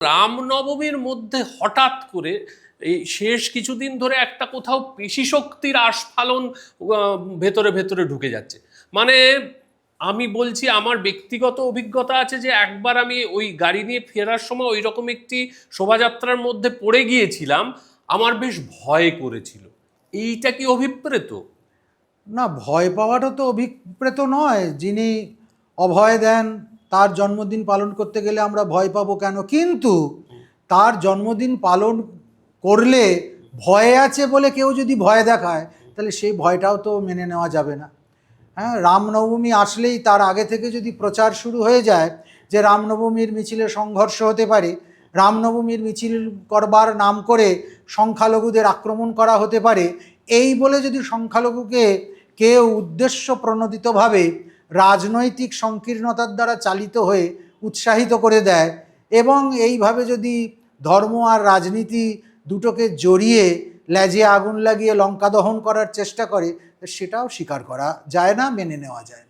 রামনবমীর মধ্যে হঠাৎ করে এই শেষ কিছুদিন ধরে একটা কোথাও পেশি শক্তির আস্ফালন ভেতরে ভেতরে ঢুকে যাচ্ছে। মানে আমি বলছি, আমার ব্যক্তিগত অভিজ্ঞতা আছে যে একবার আমি ওই গাড়ি নিয়ে ফেরার সময় ওই রকম একটি শোভাযাত্রার মধ্যে পড়ে গিয়েছিলাম, আমার বেশ ভয় করেছিল। এইটা কি অভিপ্রেত? না, ভয় পাওয়াটা তো অভিপ্রেত নয়। যিনি অভয় দেন তার জন্মদিন পালন করতে গেলে আমরা ভয় পাবো কেন? কিন্তু তার জন্মদিন পালন করলে ভয়ে আছে বলে কেউ যদি ভয় দেখায়, তাহলে সেই ভয়টাও তো মেনে নেওয়া যাবে না। হ্যাঁ, রামনবমী আসলেই তার আগে থেকে যদি প্রচার শুরু হয়ে যায় যে রামনবমীর মিছিলে সংঘর্ষ হতে পারে, রামনবমীর মিছিল করবার নাম করে সংখ্যালঘুদের আক্রমণ করা হতে পারে, এই বলে যদি সংখ্যালঘুকে কেউ উদ্দেশ্য প্রণোদিতভাবে রাজনৈতিক সংকীর্ণতার দ্বারা চালিত হয়ে উৎসাহিত করে দেয় এবং এইভাবে যদি ধর্ম আর রাজনীতি দুটোকে জড়িয়ে লেজে আগুন লাগিয়ে লঙ্কা দহন করার চেষ্টা করে, সেটাও স্বীকার করা যায় না, মেনে নেওয়া যায় না।